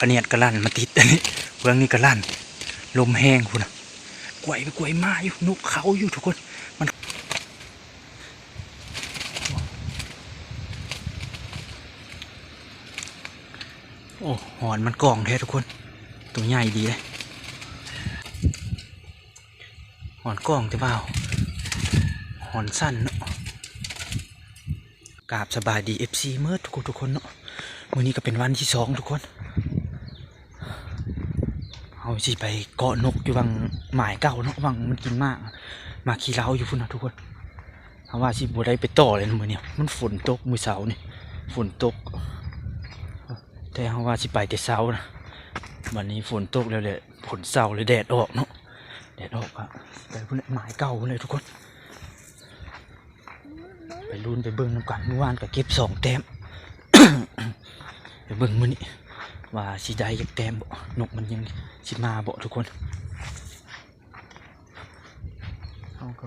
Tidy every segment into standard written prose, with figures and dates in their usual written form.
กระเนียดกระลั่นมาติดอันนี้เบื้องนี้กระลั่นลมแห้งคุณนะกวยไปกวยมาอยู่นกเขาอยู่ทุกคนมันโอ้หอนมันกล่องแท้ทุกคนตัวใหญ่ดีเลยหอนกล่องแต่เปล่าหอนสั้นเนาะกราบสบายดีFCเมื่อทุกคนเนาะวันนี้ก็เป็นวันที่2ทุกคนเอาสิไปเกาะนกอยู่วังหมายเก่าเนาะวังมันกินมากมาขี้เล้าอยู่พุ่นนะทุกคนเอาว่าสิบัวได้ไปต่อเลยมื้อนี้มันฝนตกมื้อเช้านี่ฝนตกแต่เอาว่าสิไปแต่เช้านะวันนี้ฝนตกแล้วแหละฝนเช้าเลยแดดออกเนาะแดดออกอะไปพุ่นหมายเก่าเลยทุกคนไปลุ้นไปเบิ่งน้ำกันเมื่อวานก็เก็บ2 แต้ม ไปเบิ่งมื้อนี้ว่าสิได้จักแต้มบ่นกมันยังสิมาบ่ทุกคนเอาก็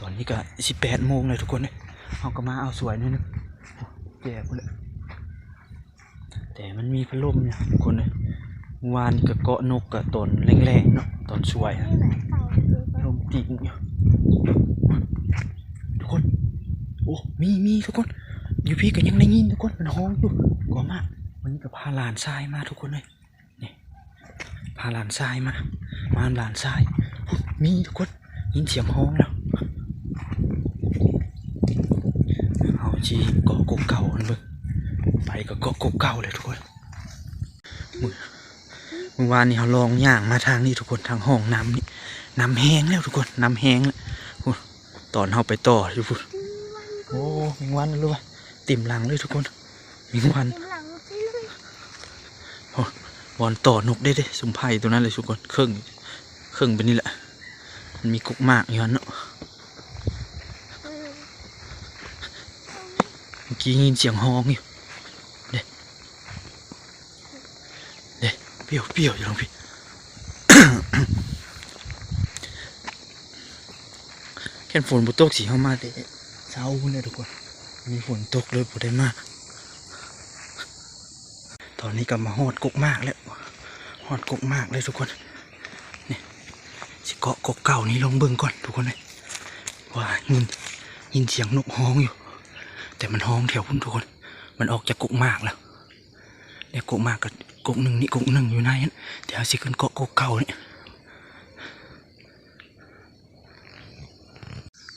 ตอนนี้ก็18 โมงเลยทุกคนเลยเอาก็มาเอาสวยนิดนึงแย่พุ่นเลยแต่มันมีพัดลมเนี่ยทุกคนเลยเมื่อวานก็เกาะนกก็ตอนแรงๆเนาะตอนสวยลมตีอยู่ทุกคนโอ้มีทุกคนอยู่พี่ก็ยังได้ยินทุกคนมันฮ้องอยู่กลัวมากวันนี้ก็พาหลานทรายมาทุกคนเลยนี่พาหลานทรายมาหลานทรายมีทุกคนยินเสียงฮ้องแล้วเอาจีเกาะกกเก่าอันเบิ่งไปก็เกาะกกเก่าเลยทุกคนเมื่อวานนี้เขาลองย่างมาทางนี้ทุกคนทางห้องน้ำนี่น้ำแห้งแล้วทุกคนน้ำแห้งแล้วตอนเขาไปต่ออยู่พุ่นโอ้มิงวันรู้ป่ะติ่มหลังเลยทุกคนมิงวันโอ้บอลต่อนกได้สมไพ่ตัวนั้นเลยทุกคนเครื่องเป็นนี่แหละมันมีกุกมากอยู่เนาะเมื่อกี้ยินเสียงฮ้องอยู่เด็เปรี้ยวอยู่ตรงพี่ แค่ฝนบุตกสีเข้ามาแต่เช้าเลยทุกคนมีฝนตกเลยบุได้มากตอนนี้ก็มาหอดกุกมากแล้วหอดกุกมากเลยทุกคนนี่สิเกาะกกเก่านี้ลองเบิ่งก่อนทุกคนเลยว่ายินเสียงนกฮ้องอยู่แต่มันฮ้องแถวพุ่นทุกคนมันออกจากกุกมากแล้วเนี่ยกุกมากกับกุกหนึ่งนี่กุกหนึ่งอยู่ในนั้นเดี๋ยวสิขึ้นเกาะกกเก่านี่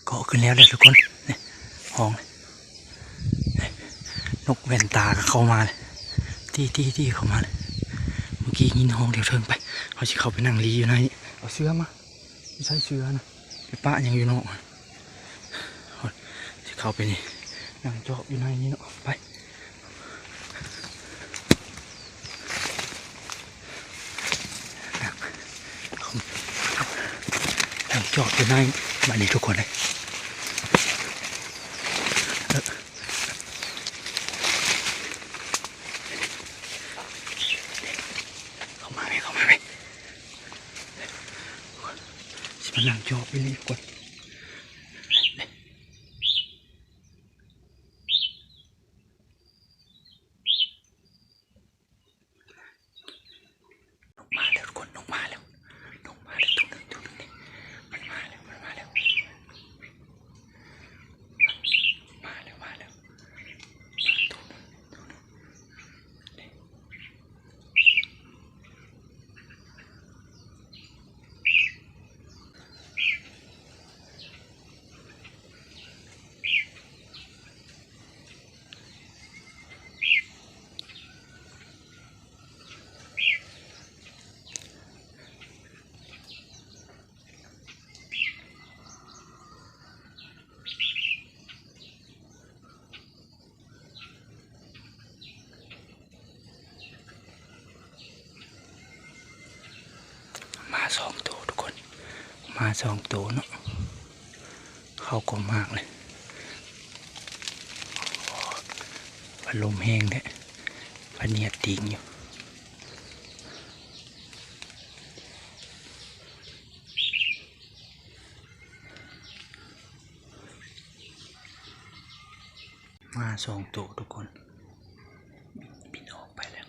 เกาะขึ้นแล้วเลยทุกคนเนี่ยฮ้องนกแว่นตาเข้ามาเลยที่เข้ามาเลยเมื่อกี้ยินฮ้องเดี๋ยวเทิงไปเขาจะเข้าไปนั่งรีอยู่ในนี้เอาเสื้อมาไม่ใช่เสื้อนะไปป้ายังอยู่นอกจะเข้าไปนี่นั่งจอบอยู่ในนี้เนาะไปนั่งจอบอยู่ในบ้านนี้ทุกคนเลยเข้ามาไหมสิมานั่งจอบไปเลยก่อนมา2 ตัวทุกคนมา2 ตัวเนาะเข้ากลมมากเลยพัดลมแห้งแท้พัดเนียดติงอยู่มา2 ตัวทุกคนบินออกไปแล้ว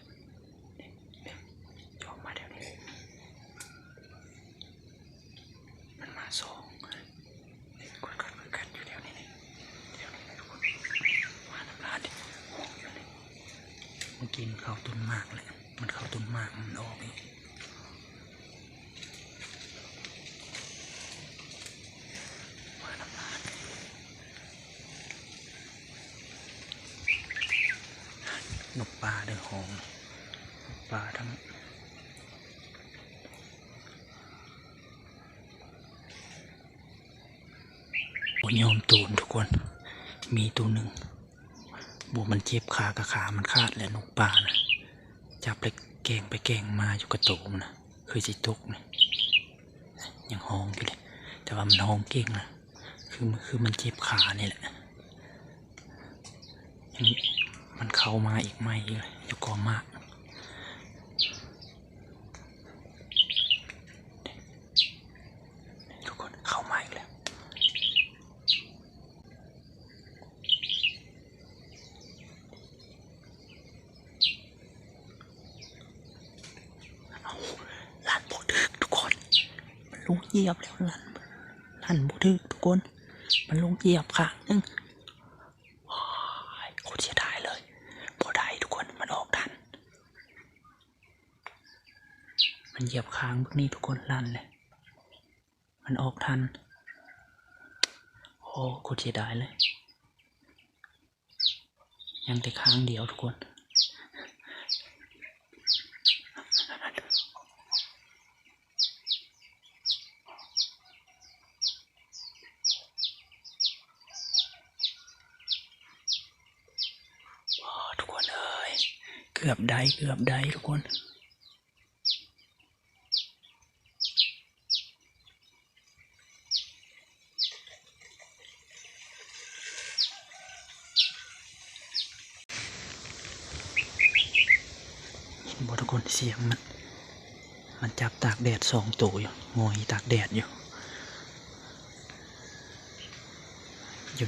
ต้นมากเลยมันเข้าต้นมากมันออกอีกนกปลาเด้อหองนกปลาทั้งโอ้ยอมตูนทุกคนมีตัวหนึ่งบัวมันเจ็บขากับขามันขาดแล้วนกปลานะจับไปแกงมาอยู่กระโตมนะเคยสิตกนะยังห้องอยู่เลยแต่ว่ามันห้องเก่งนะคือมันเจ็บขานี่แหละอย่างนี้มันเข้ามาอีกไม่เลยอยู่กอมากทุกคนเข้ามาอีกแล้วลั่นโบดึกทุกคนมันลงเหยียบแล้วลั่นโบดึกทุกคนมันลงเหยียบข้างนึงโคตรเสียดายเลยพอได้ทุกคนมันออกทันมันเหยียบค้างพวกนี้ทุกคนลั่นเลยมันออกทันโอ้โคตรเสียดายเลยยังแต่ค้างเดียวทุกคนทุกคนเอ้ยเกือบได้ทุกคนบทุกคนเสียงมันจับตากแดด2 ตัวอยู่งอยตากแดดอยู่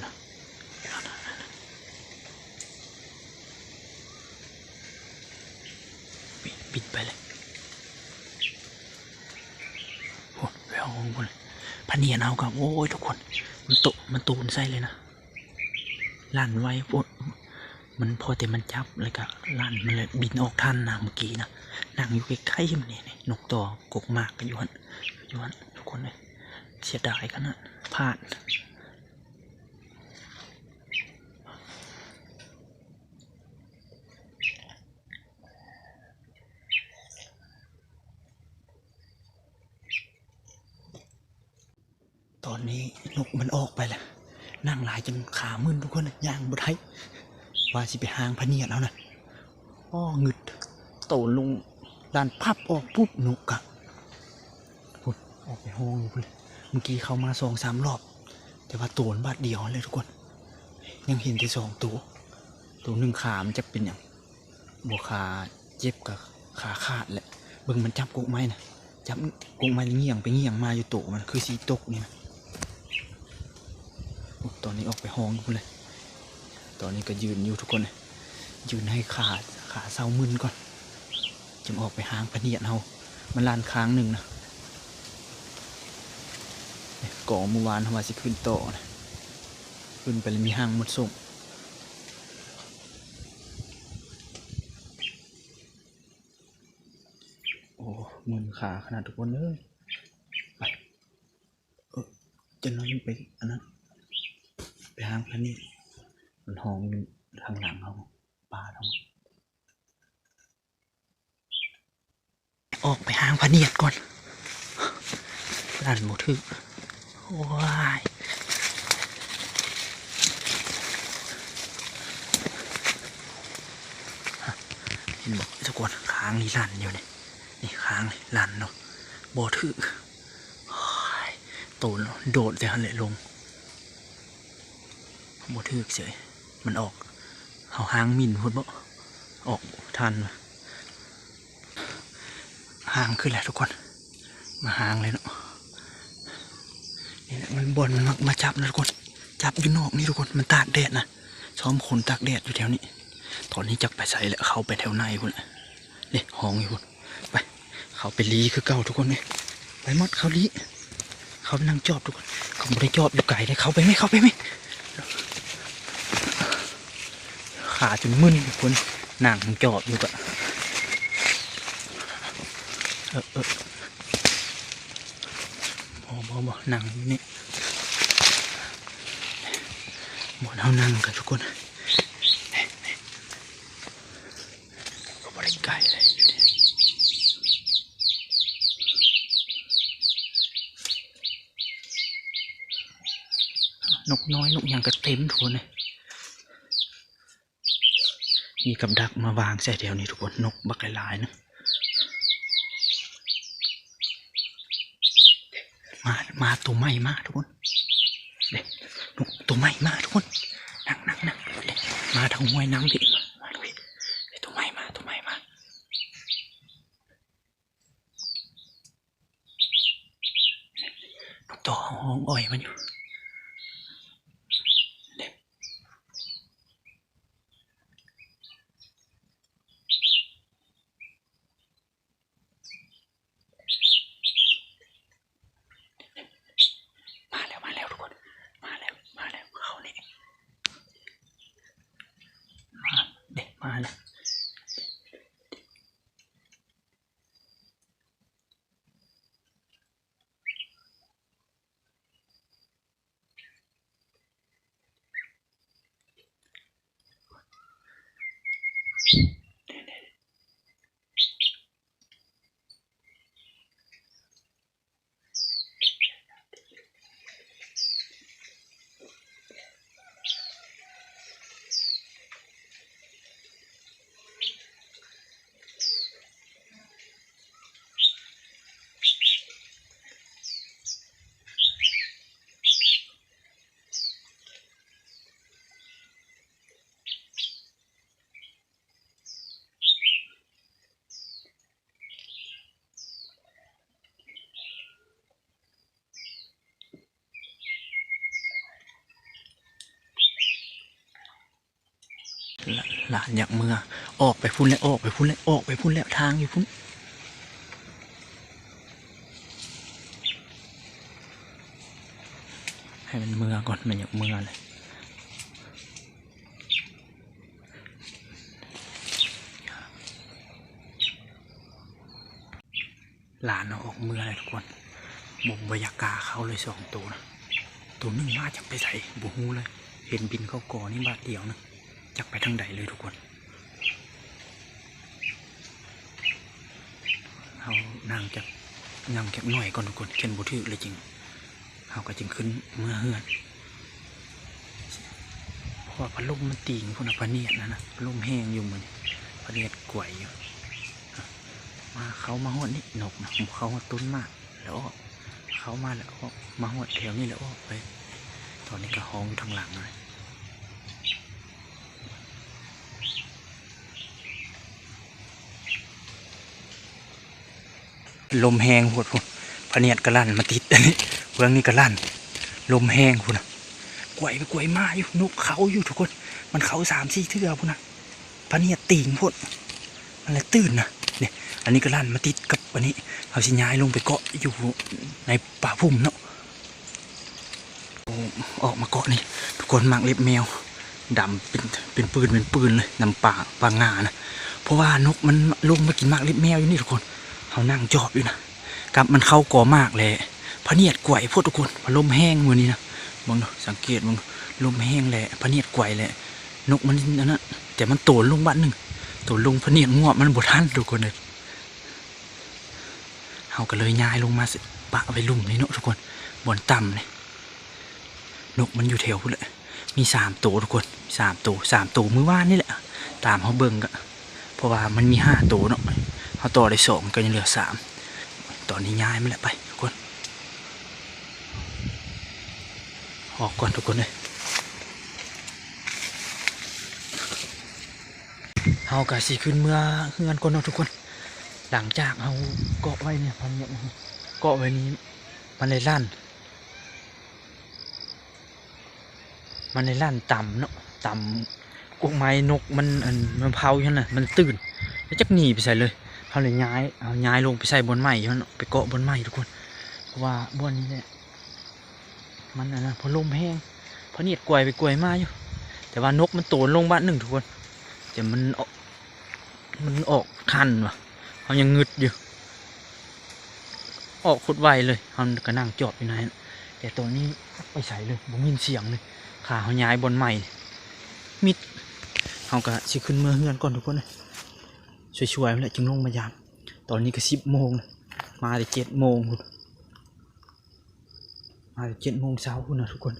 นะปิดไปเลยโอ้แววหมดเลยพันเนียนเอากับโอ้ยทุกคนมันตูนใส่เลยนะลั่นไว้พวกมันพอแต่มันจับเลยก็ลั่นมันเลยบินออกทันนะเมื่อกี้นะนั่งอยู่ใกล้ๆมันนี่นกต่อกกมากกันอยู่หันทุกคนเลยเสียดายกันนะพลาดตอนนี้นกมันออกไปแล้วนั่งหลายจนขามึนทุกคนย่างบดให้ว่าสิไปหางพะเนียดแล้วนะงึดโตลงด้านพับออกปุ๊บนกอะพุ่นออกไปห้องอยู่พุ่นเลยเมื่อกี้เขามา2-3 รอบแต่ว่าตัวบาดเดียวเลยทุกคนยังเห็นที่2 ตัวหนึ่งขามันจะเป็นอย่างบัวขาเจ็บกับขาขาดแหละเบิ่งมันจับกุ๊กไม้นะจับกุ๊กไม้เงี่ยงไปเงี่ยงมาอยู่ตัวมันคือสีตกนี่นะตอนนี้ออกไปห้องอยู่เลยตอนนี้ก็ยืนอยู่ทุกคนเลยยืนให้ขาเศร้ามึนก่อนจึงออกไปหางพะเนียดเอามันลานค้างหนึ่งนะก่อเมื่อวานทำมาสิขึ้นต่อนะขึ้นไปเลยมีหางหมดส่งโอ้มึนขาขนาดทุกคนเลยไปจะนอนไปอันนั้นไปหางพะเนียดมันห้องทางหลังเขาปลาทั้งออกไปหางพะเนียดก่อนลั่นหมดทึกว้ายเห็นบอกทุกคนค้างนี่ลั่นอยู่นี่ค้างเลยลั่นเนาะบอทึกโตนโดดแต่หันเลยลงบอทึกเฉยมันออกเอาหางมินพูดบ่ออกทันหางขึ้นแหละทุกคนมาหางเลยเนาะนี่แหละมันบอลมันมาจับนะทุกคนจับอยู่นอกนี่ทุกคนมันตากแดดนะซ้อมขนตากแดดอยู่แถวนี้ตอนนี้จักไปใส่แล้วเข้าไปแถวในคุณนี่ห้องอยู่คุณไปเขาไปลีคือเก่าทุกคนเลยไปมดเขาลีเขานั่งจอบทุกคนเขาไม่ได้จอบอยู่ไกลเลยเขาไปไหมขาจนมึนทุกคน หนังจอบอยู่กะบ่หนังนี่หมดเอานั่งกันทุกคนก็บริไก่เลยอยู่นี่นกน้อยนกยังกระเต็มทุกคนเลยมีกับดักมาวางใส่เดียวนี้ทุกคนนกบักหลายๆนะมาตัวใหม่มาทุกคนเด็กนกตัวใหม่มาทุกคนนั่งมาทางห้วยน้ำพี่มาดูพี่ตัวใหม่มานกตัวห้องอ้อยมันอยู่มาแล้วทุกคนมาแล้วเขานี่มาแล้วหลานอยากเมื่อออกไปพุ่นแล้วทางอยู่พุ่นให้มันเมื่อก่อนมันอยากเมื่อเลยหลานเอาออกเมื่อเลยทุกคนบ่งบรรยากาศเขาเลย2 ตัวนะตัวนึงมาจากไปใส่บุหูเลยเห็นบินเข้ากอนี่บาทเดียวนะจากไปทางใดเลยทุกคนเอานางจากยังแก็บหน่อยก่อนทุกคนเข็นบุถือเลยจริงเขาก็จึงขึ้นเมื่อเฮือนเพราะว่าพัดลมมันตีงพวกนักพเนียดนะพัดลมแห้งอยู่เหมือนพเนียดกวยอยู่มาเขามาหอดนี่นกนะเขามาตุ้นมากแล้วเขามาแล้วมาหอดแถวนี้แล้วออกไปตอนนี้ก็ห้องอยู่ทางหลังเลยลมแห้งพูดพเนียดกระลั่นมาติดอันนี้เบื้องนี้กระลั่นลมแห้งพูดนะกวยมาอยู่นกเขาอยู่ทุกคนมันเขา3-4 เทื่อพูดนะพเนียดตีงพูดมันเลยตื่นนะเนี่ยอันนี้กระลั่นมาติดกับอันนี้เขาสิย้ายลงไปเกาะอยู่ในป่าพุ่มเนาะออกมาเกาะนี่ทุกคนมักเล็บแมวดำเป็นปืนเลยนำป่างานะเพราะว่านกมันลงมากินมากเล็บแมวอยู่นี่ทุกคนเขานั่งจอบอยู่นะกับมันเข้าก่อมากเลยพะเนียดกวยพวกทุกคนพะลมแห้งมือนี้นะมองดูสังเกตมองลมแห้งแหละพะเนียดกวยแหละนกมันนั่นนะแต่มันโตลงบ้านหนึ่งโตลงพะเนียดงวบมันบดทันทุกคนเลยเขาก็เลยย้ายลงมาปะไปลุ่มนี่เนาะทุกคนบนต่ำเลยนกมันอยู่แถวเลยมี3 ตัวทุกคน3 ตัวมื้อวานนี่แหละตามเขาเบิ่งก็เพราะว่ามันมี5 ตัวเนาะเขาต่อได้2ก็ยังเหลือ3ตอนนี้ย้ายมันแหละไปทุกคนออกก่อนทุกคนเลยเขากะสิขึ้นเมื่อเฮือนก่อนเนาะทุกคนหลังจากเขาเกาะไว้เนี่ยมันเนี่ยเกาะไว้นี้มันเลยลั่นต่ำเนาะต่ำกกไม้นกมันเผาใช่ไหมมันตื่นแล้วจักหนีไปใส่เลยเขาเลยย้ายลงไปใส่บนไม้ใช่ไหมไปเกาะบนไม้ทุกคนเพราะว่าบนนี้เนี่ยมันนะพอลมแห้งพอเนียดกวยไปกวยมาอยู่แต่ว่านกมันโตลงบ้านหนึ่งทุกคนแต่มัน มันออกทันวะเขายังงึดอยู่ออกขุดไวเลยเขาก็นั่งจอบอยู่ไหนแต่ตัวนี้ไปใส่เลยบ่มีเสียงเลยขาเขาย้ายบนใหม่มิดเขาก็สิขึ้นเมื่อเฮือนก่อนทุกคนเลยช่วยๆแล้วจึงลงมายามตอนนี้ก็10 โมงมาแต่7 โมงมาแต่7 โมงเช้าคุณนะทุกคน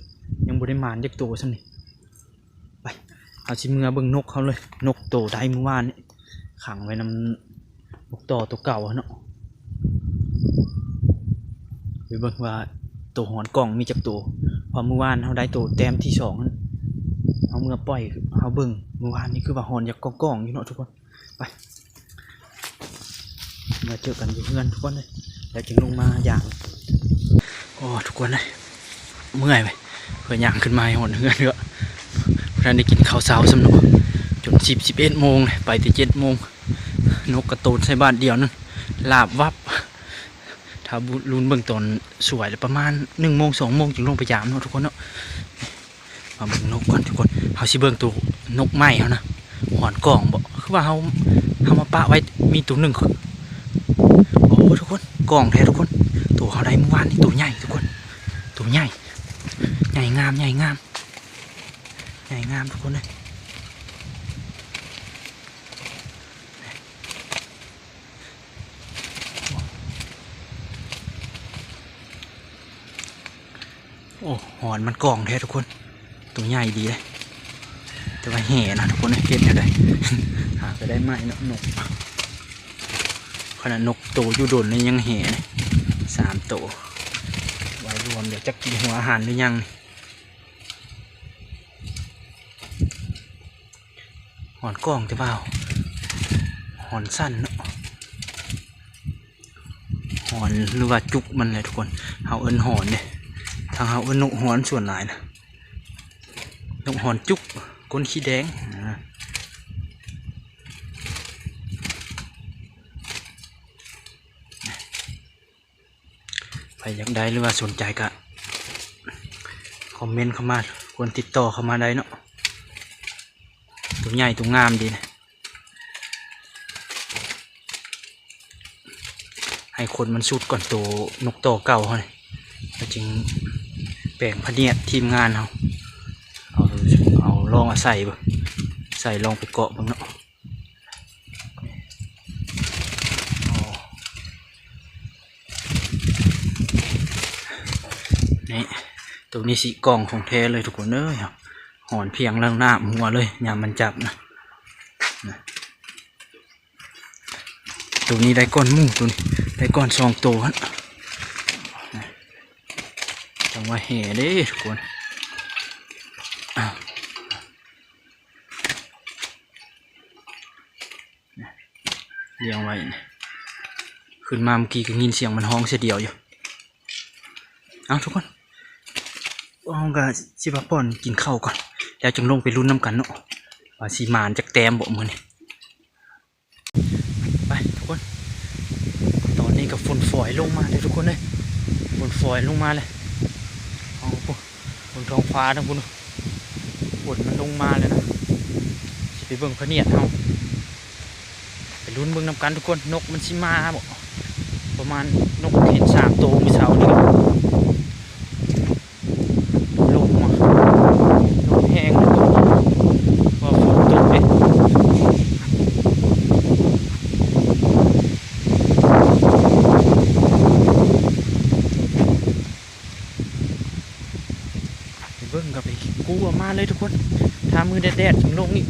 ยังบ่ได้มานยักโตซ้ำนี่ไปเอาสิเมื่อเบิ่งนกเขาเลยนกโตได้เมื่อวานนี่ขังไว้นำนกต่อตัวเก่าเนาะไปเบิ่งว่าตัวหอนกล่องมีจักตัวพอเมื่อวานเขาได้ตัวแต้มที่2เอาเมื่อปล่อยเขาเบิ่งเมื่อวานนี่คือว่าหอนอยากกองอยู่เนาะทุกคนไปมาเจอกันอยู่เพื่อนทุกคนเลยแล้วจึงลงมาอย่างโอ้ทุกคนเลยเมื่อยไปเพื่ออย่างขึ้นมาหอนเพื่อนเยอะเพื่อนได้กินข้าวเช้าสำนุกจน11 โมงเลยไปแต่7 โมงนกกระตูนใส่บ้านเดียวนั่นลาบวับถ้าลุนเบื้องต้นสวยประมาณ1 โมง 2 โมงจึงลงไปยามเนาะทุกคนเนาะมาเบิ่งนกก่อนทุกคนเขาสิเบิ่งตัวนกไม้เขานะหอนกล่องบอกคือว่าเขามาปะไว้มีตัวหนึ่งโอ้ทุกคนกล่องแท้ทุกคนตัวเขาได้เมื่อวานนี่ตัวใหญ่ทุกคนตัวใหญ่งามทุกคนเลยโอ้หอนมันกล่องแท้ทุกคนตัวใหญ่ดีเลยแต่ว่าแห่นะทุกคนเห็นอะไรหาไปได้ไหมนกขนาดนกโตอยู่โดนเลยยังแห่เลย3 โตไว้รวมเดี๋ยวจะกินหัวอาหารหรือยังหอนกล่องแต่เปล่าหอนสั้นเนาะหอนหรือว่าจุกมันเลยทุกคนเขาเอิ้นหอนเนี่ยทางเขาเอิ้นนกหอนส่วนหลายนะนกหอนจุกก้นขี้แดงนะใครอยากได้หรือว่าสนใจก็คอมเมนต์เข้ามาควรติดต่อเข้ามาได้เนาะตัวใหญ่ตัวงามดีนะให้คนมันสุดก่อนตัวนกต่อเก่าเขาเลยจึงแบ่งพเนียดทีมงานเอาลองใส่ลองไปเกาะบ้างเนาะนี่ตัวนี้สีกล่องของแท้เลยทุกคนเอ้ยหอนเพียงล่างหน้าหัวเลยยามมันจับนะตัวนี้ได้ก้อนมูตัวนี้ได้ก้อน2 ตัวฮะจังว่าแห่เด้ทุกคนเลี้ยงไว้ขึ้นมาเมื่อกี้ก็ยินเสียงมันห้องเสียเดียวอยู่เอาทุกคนเอากะสิบป่อนกินข้าวก่อนแล้วจึงลงไปลุ้นน้ำกันเนาะว่าสีมานจากแต้มบ่มือนี่ไปทุกคนตอนนี้กับฝนฝอยลงมาเลยทุกคนเลยฝนฝอยลงมาเลยเอาบนท้องฟ้าทั้งคุณฝนมันลงมาเลยนะสิไปเบิ่งพะเนียดเอาไปลุ้นเบิ่งน้ำกันทุกคนนกมันสิมาบ่ประมาณนกเห็น3 ตัวมีเสานี่ก็ลงมาลงแห้งเลยว่าฝนตกเลยไปเบิ่งกับไปกู้ออกมาเลยทุกคนถ้ามือแดดๆถึงลงนี่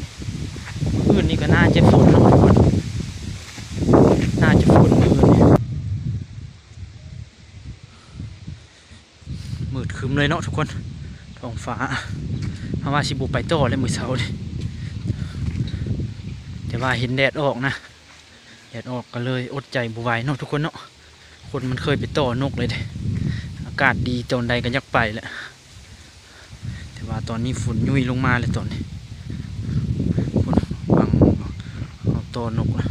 อื่นนี่ก็น่าจะฝนนะทุกคนน่าจะฝนมือเนี่ยมืดครึมเลยเนาะทุกคนท้องฟ้าเพราะว่าสิบุไปต่อเลยมือเช้าเลยแต่ว่าเห็นแดดออกนะแดดออกก็เลยอดใจบุไหวเนาะทุกคนเนาะคนมันเคยไปต่อนกเลยเด้อากาศดีตอนใดก็ยักไปแหละแต่ว่าตอนนี้ฝนยุ่ยลงมาเลยตอนนี้ฝนบังเอาต่อนกนะ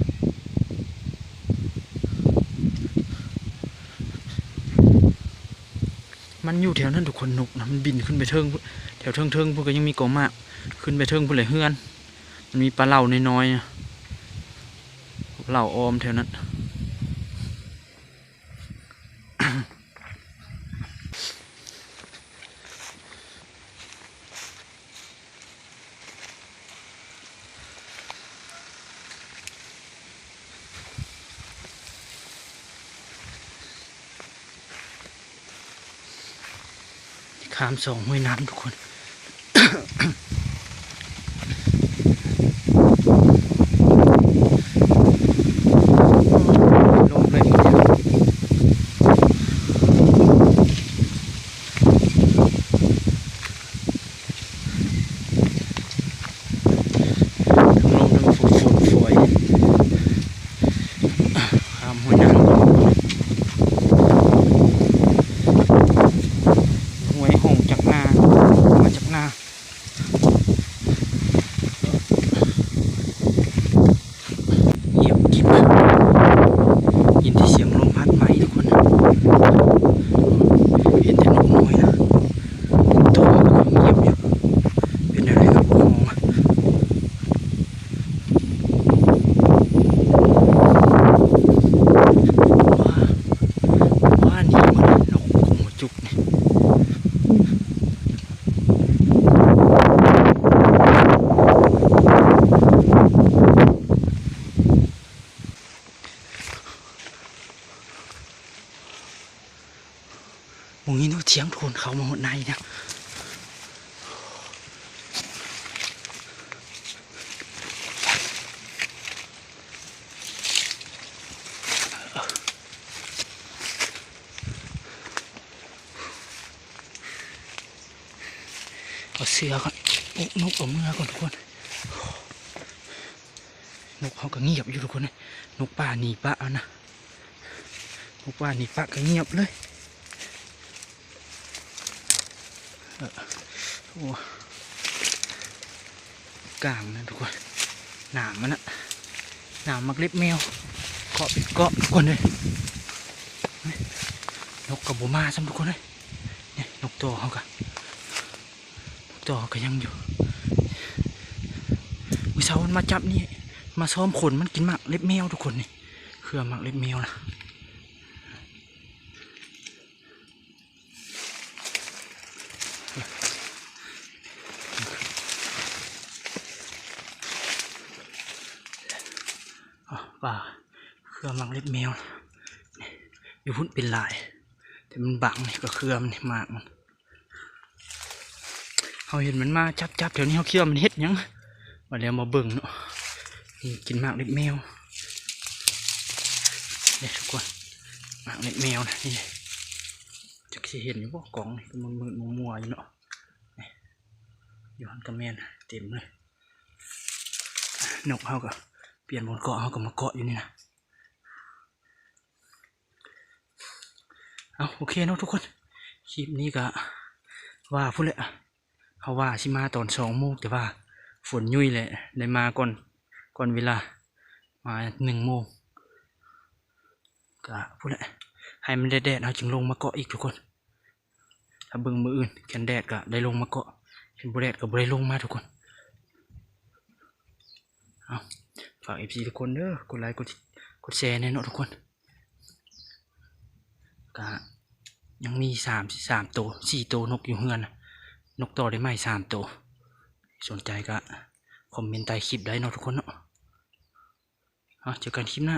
มันอยู่แถวนั้นทุกคนนกนะมันบินขึ้นไปเทิงแถวเทิงพวกก็ยังมีกอมากขึ้นไปเทิงพวกเลยเฮือนมันมีปลาเหล่าน้อยๆ เหล่าออมแถวนั้นข้าม2 ห้วยน้ำทุกคนลงเลยลมทั้งฝนฝอยข้ามห้วยน้ำห้วยห้องจากนามาจากนาเงียบกริบยินที่เสียงลมพัดไหมทุกคนเห็นแต่นกน้อยนะตัวเงียบอยู่เป็นอะไรกับมองว่านี่มันนกหัวจุกเนี่ยมองนี้นกเทียงโทนเขามาหมดในนะเอาเสือก่อนนกเอาเมื่อก่อนทุกคนนกเขาก็เงียบอยู่ทุกคนเลยนกป่าหนีปะเอานะนกป่าหนีปะก็เงียบเลยโอ้กลางนะทุกคนหนามมันนะหนามมักเล็บแมวเกาะเป็นเกาะทุกคนเลยนกกับบัวมาซ้ำทุกคนเลยเนี่ยนกตัวเขากันนกตัวก็ยังอยู่วิสามันมาจับนี่มาซ้อมขนมันกินหมากเล็บแมวทุกคนนี่คือหมากเล็บแมวนะป่าเครือหมากเล็บแมวอยู่พุ่นเป็นลายแต่มันบังนี่ก็เครือมันหมากมันเขาเห็นมันมาจับแถวนี้เขาเคี่ยวมันเฮ็ดยังมาแล้วมาเบิ่งเนาะนี่กินหมากเล็บแมวเนี่ยทุกคนหมากเล็บแมวนะนี่จะเห็นอยู่บ่กล่องนี่มันมืดมัวอยู่เนาะอยู่หันกระแมนเต็มเลยนกเขาก็เปลี่ยนบนเกาะเขาก็มาเกาะอยู่นี่นะเอาโอเคเนาะทุกคนคลิปนี้ก็ว่าพูดเลยเขาว่าชิมาตอน2 โมงแต่ว่าฝนยุ่ยเลยได้มาก่อนเวลามา1 โมงก็พูดเลยให้มันแดดเราจึงลงมาเกาะอีกทุกคนถ้าเบิ่งมืออื่นแคนแดดก็ได้ลงมาเกาะเห็นบุแดดก็บุได้ลงมาทุกคนเอาฝาก FC ทุกคนเด้อกดไลค์กดแชร์แน่นอนทุกคนก็ยังมี3 ตัว 4 ตัวนกอยู่เฮือนนกต่อได้ไหม3 ตัวสนใจก็คอมเมนต์ใต้คลิปได้เนาะทุกคนเนาะเจอกันคลิปหน้า